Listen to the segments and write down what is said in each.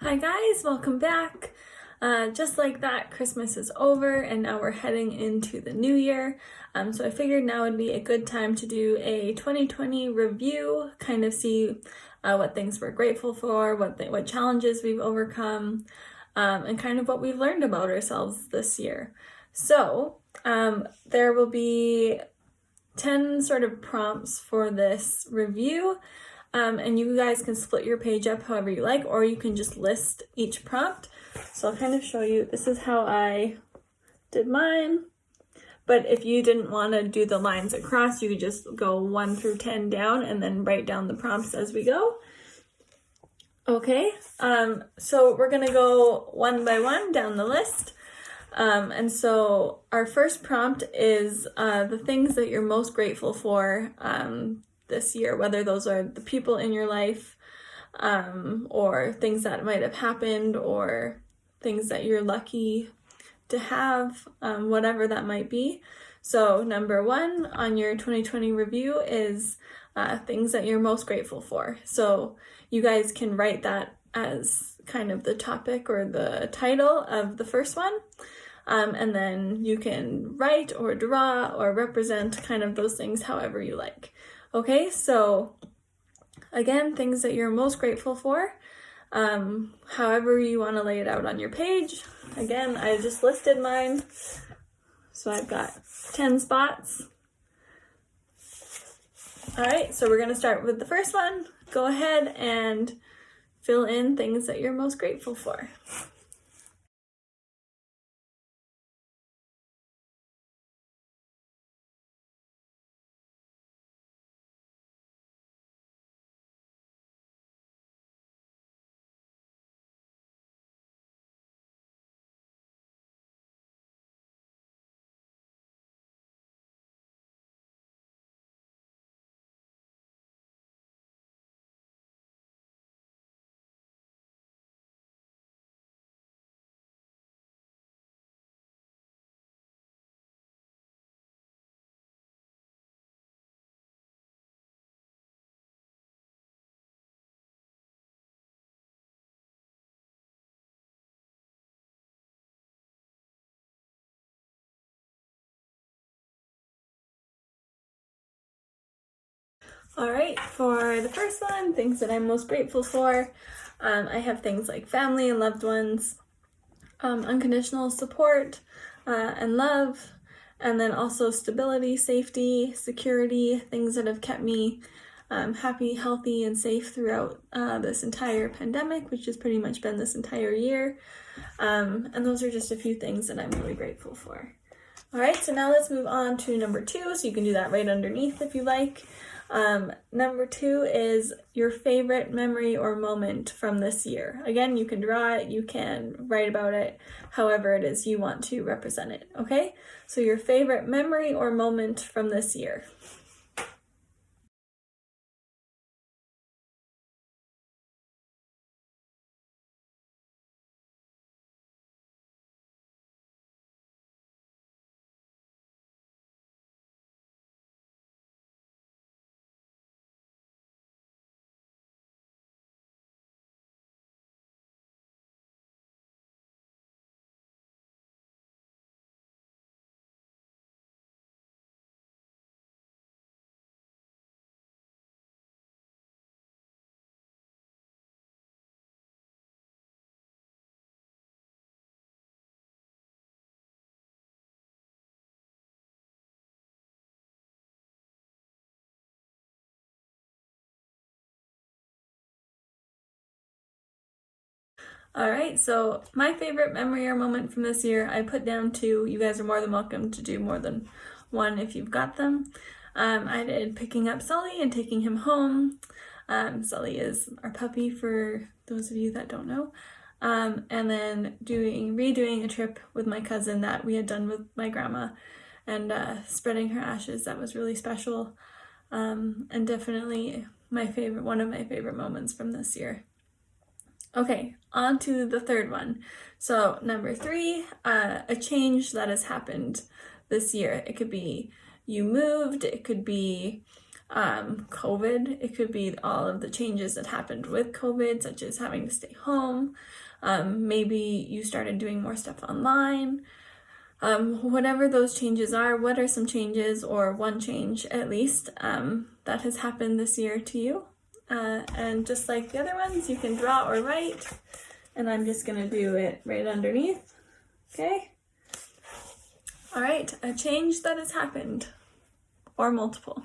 Hi guys, welcome back. Just like that, Christmas is over and now we're heading into the new year. So I figured now would be a good time to do a 2020 review, kind of see what things we're grateful for, what challenges we've overcome, and kind of what we've learned about ourselves this year. So there will be 10 sort of prompts for this review. And you guys can split your page up however you like, or you can just list each prompt. So I'll kind of show you, this is how I did mine. But if you didn't want to do the lines across, you could just go 1 through 10 down and then write down the prompts as we go. Okay, so we're gonna go one by one down the list. And so our first prompt is the things that you're most grateful for this year, whether those are the people in your life or things that might have happened or things that you're lucky to have, whatever that might be. So number 1 on your 2020 review is things that you're most grateful for. So you guys can write that as kind of the topic or the title of the first one. And then you can write or draw or represent kind of those things however you like. Okay, so again, things that you're most grateful for, however you want to lay it out on your page. Again, I just listed mine, so I've got 10 spots. All right, so we're going to start with the first one. Go ahead and fill in things that you're most grateful for. All right, for the first one, things that I'm most grateful for, I have things like family and loved ones, unconditional support and love, and then also stability, safety, security, things that have kept me happy, healthy, and safe throughout this entire pandemic, which has pretty much been this entire year. And those are just a few things that I'm really grateful for. All right, so now let's move on to number 2. So you can do that right underneath if you like. Number 2 is your favorite memory or moment from this year. Again, you can draw it, you can write about it, however it is you want to represent it, okay? So your favorite memory or moment from this year. All right, so my favorite memory or moment from this year, I put down 2. You guys are more than welcome to do more than one if you've got them. I did picking up Sully and taking him home. Sully is our puppy for those of you that don't know. And then redoing a trip with my cousin that we had done with my grandma and spreading her ashes. That was really special. And definitely one of my favorite moments from this year. Okay, on to the third one. So number 3, a change that has happened this year. It could be you moved, it could be COVID. It could be all of the changes that happened with COVID, such as having to stay home. Maybe you started doing more stuff online. Whatever those changes are, what are some changes, or one change at least, that has happened this year to you? And just like the other ones, you can draw or write, and I'm just gonna do it right underneath, okay? All right, a change that has happened, or multiple.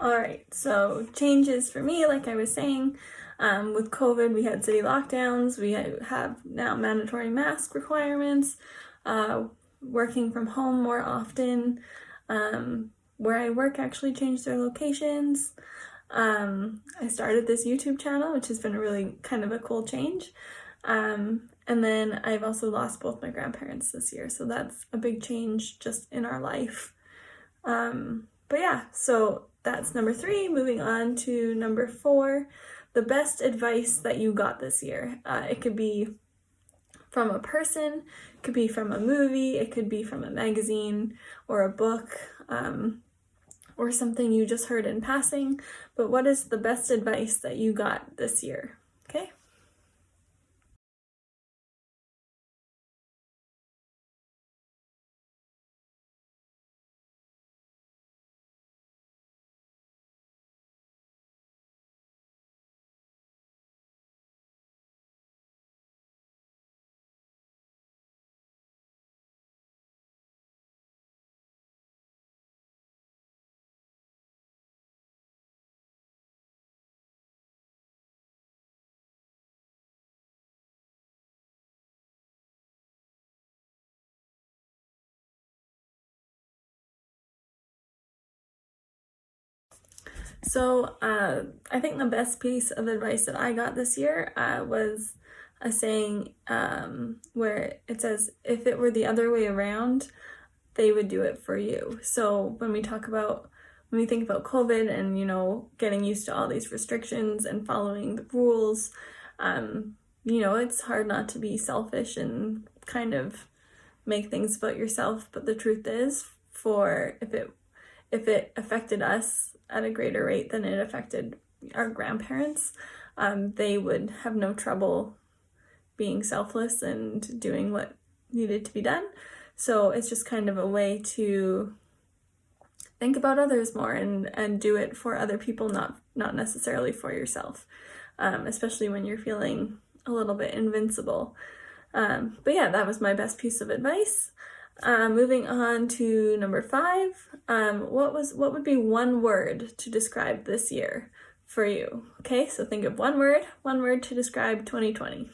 All right, so changes for me, like I was saying, with COVID, we had city lockdowns, we have now mandatory mask requirements, working from home more often, where I work actually changed their locations. I started this YouTube channel, which has been really kind of a cool change. And then I've also lost both my grandparents this year, so that's a big change just in our life. But yeah, so that's number 3. Moving on to number 4, the best advice that you got this year. It could be from a person, it could be from a movie, it could be from a magazine or a book, or something you just heard in passing. But what is the best advice that you got this year? Okay. So I think the best piece of advice that I got this year was a saying where it says, if it were the other way around, they would do it for you. So when we think about COVID and, getting used to all these restrictions and following the rules, it's hard not to be selfish and kind of make things about yourself. But the truth is, if it affected us at a greater rate than it affected our grandparents, they would have no trouble being selfless and doing what needed to be done. So it's just kind of a way to think about others more and do it for other people, not necessarily for yourself, especially when you're feeling a little bit invincible. But yeah, that was my best piece of advice. Moving on to number 5, what would be one word to describe this year for you? Okay, so think of one word to describe 2020.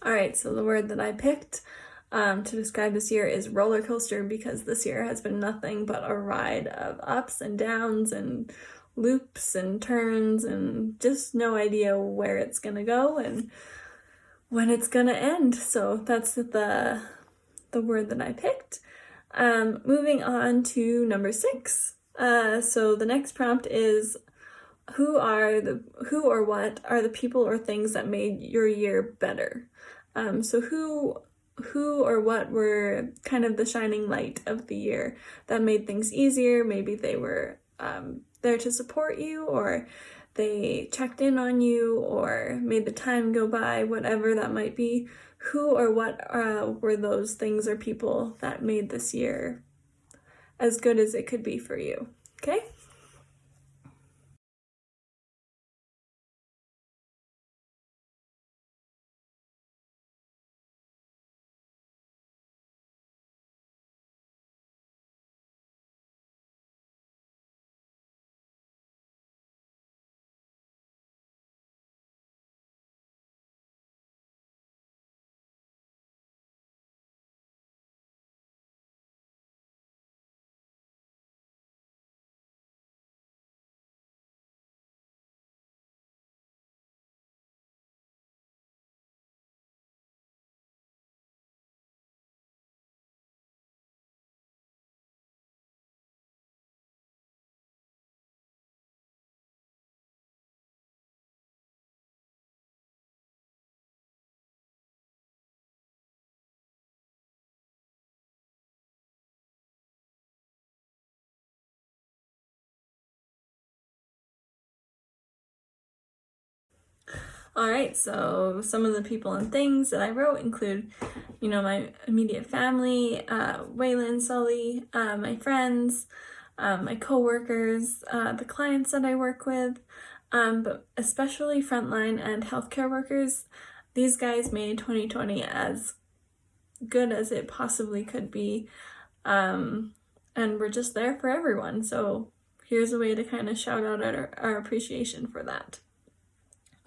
All right, so the word that I picked to describe this year is roller coaster, because this year has been nothing but a ride of ups and downs and loops and turns and just no idea where it's gonna go and when it's gonna end. So that's the word that I picked. Moving on to number 6. So the next prompt is who or what are the people or things that made your year better? So who or what were kind of the shining light of the year that made things easier? Maybe they were there to support you, or they checked in on you, or made the time go by, whatever that might be. Who or what were those things or people that made this year as good as it could be for you? Okay? All right, so some of the people and things that I wrote include, my immediate family, Waylon, Sully, my friends, my coworkers, the clients that I work with, but especially frontline and healthcare workers. These guys made 2020 as good as it possibly could be, and we're just there for everyone. So here's a way to kind of shout out our appreciation for that.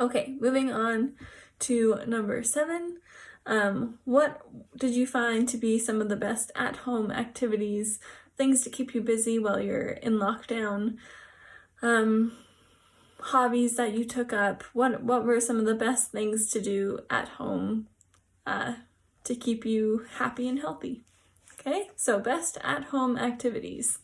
Okay, moving on to number 7. What did you find to be some of the best at-home activities, things to keep you busy while you're in lockdown? Hobbies that you took up? What were some of the best things to do at home to keep you happy and healthy? Okay, so best at-home activities.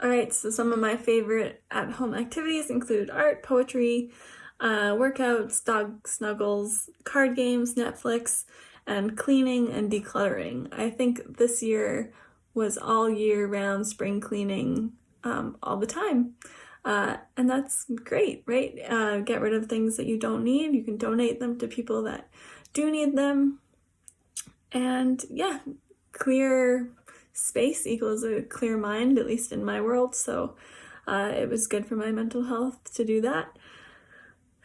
All right, so some of my favorite at-home activities include art, poetry, workouts, dog snuggles, card games, Netflix, and cleaning and decluttering. I think this year was all year round spring cleaning all the time. And that's great, right? Get rid of things that you don't need. You can donate them to people that do need them. And yeah, clear space equals a clear mind, at least in my world. So it was good for my mental health to do that.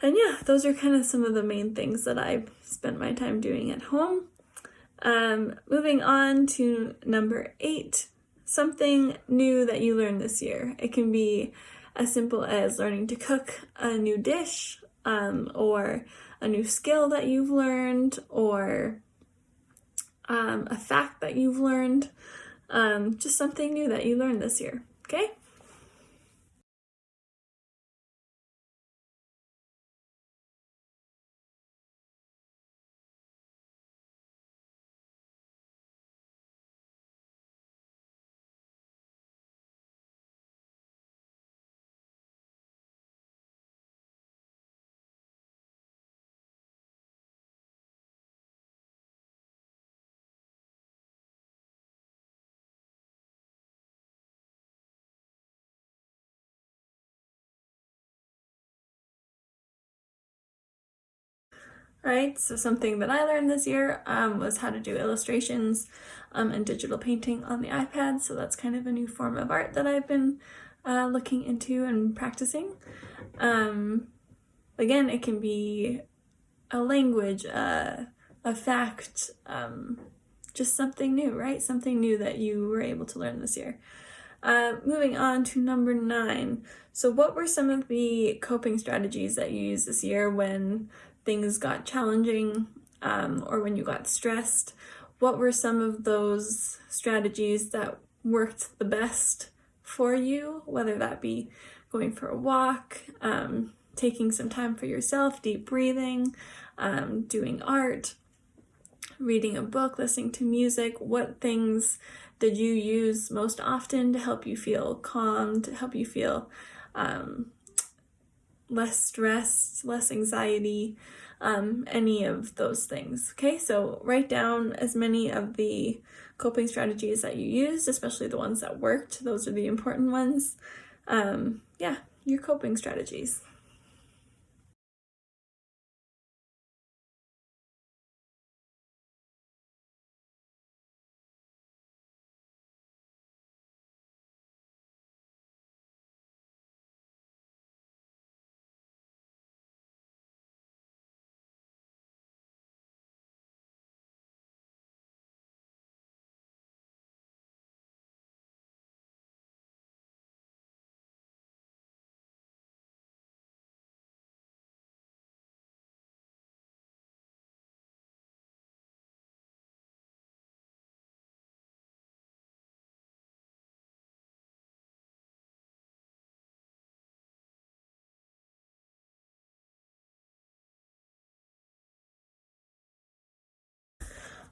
And yeah, those are kind of some of the main things that I spent my time doing at home. Moving on to number 8, something new that you learned this year. It can be as simple as learning to cook a new dish, or a new skill that you've learned, or a fact that you've learned, just something new that you learned this year, okay? right? So something that I learned this year was how to do illustrations and digital painting on the iPad. So that's kind of a new form of art that I've been looking into and practicing. Again, it can be a language, a fact, just something new, right? Something new that you were able to learn this year. Moving on to number 9. So what were some of the coping strategies that you used this year when things got challenging or when you got stressed? What were some of those strategies that worked the best for you, whether that be going for a walk, taking some time for yourself, deep breathing, doing art, reading a book, listening to music? What things did you use most often to help you feel calm, to help you feel less stressed, less anxiety, any of those things? Okay, so write down as many of the coping strategies that you used, especially the ones that worked. Those are the important ones. Yeah, your coping strategies.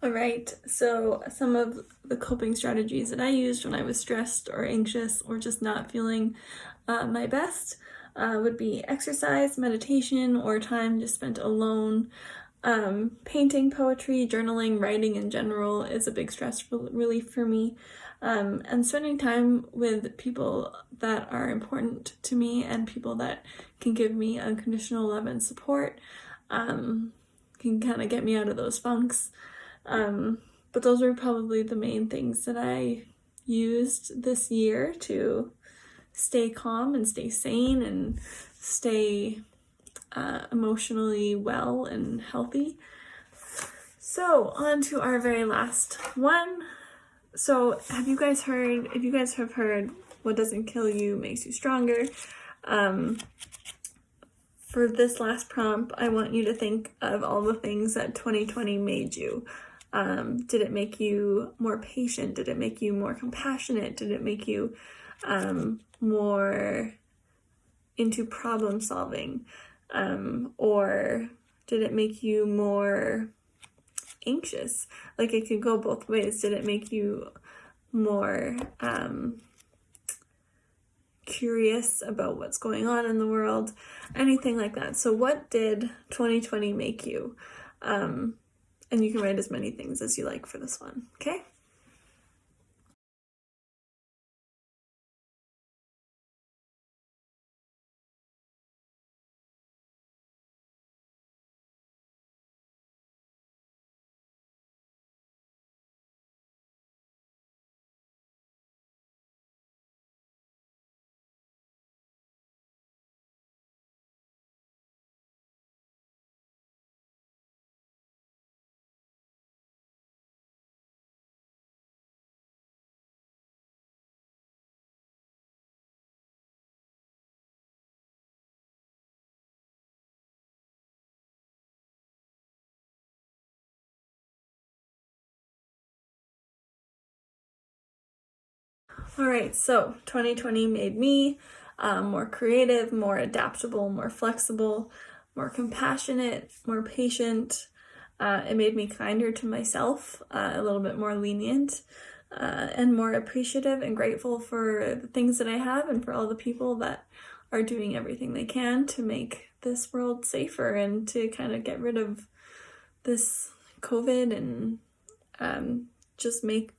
All right, so some of the coping strategies that I used when I was stressed or anxious or just not feeling my best would be exercise, meditation, or time just spent alone. Painting, poetry, journaling, writing in general is a big stress relief for me. And spending time with people that are important to me and people that can give me unconditional love and support can kind of get me out of those funks. But those are probably the main things that I used this year to stay calm and stay sane and stay emotionally well and healthy. So on to our very last one. So if you guys have heard what doesn't kill you makes you stronger, for this last prompt, I want you to think of all the things that 2020 made you. Did it make you more patient? Did it make you more compassionate? Did it make you more into problem solving? Or did it make you more anxious? Like, it could go both ways. Did it make you more curious about what's going on in the world? Anything like that. So what did 2020 make you? And you can write as many things as you like for this one, okay? All right, so 2020 made me more creative, more adaptable, more flexible, more compassionate, more patient. It made me kinder to myself, a little bit more lenient, and more appreciative and grateful for the things that I have and for all the people that are doing everything they can to make this world safer and to kind of get rid of this COVID and just make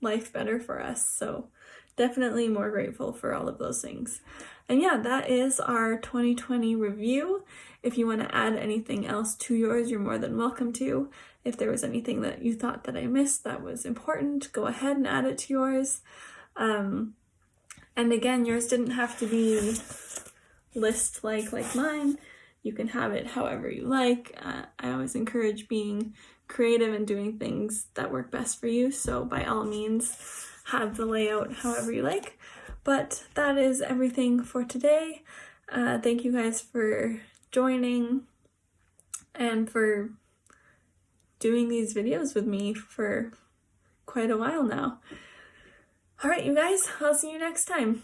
life better for us. So definitely more grateful for all of those things. And yeah, that is our 2020 review. If you want to add anything else to yours, you're more than welcome to. If there was anything that you thought that I missed that was important, go ahead and add it to yours. And again, yours didn't have to be list like mine. You can have it however you like. I always encourage being creative and doing things that work best for you. So by all means, have the layout however you like. But that is everything for today. Thank you guys for joining and for doing these videos with me for quite a while now. All right, you guys, I'll see you next time.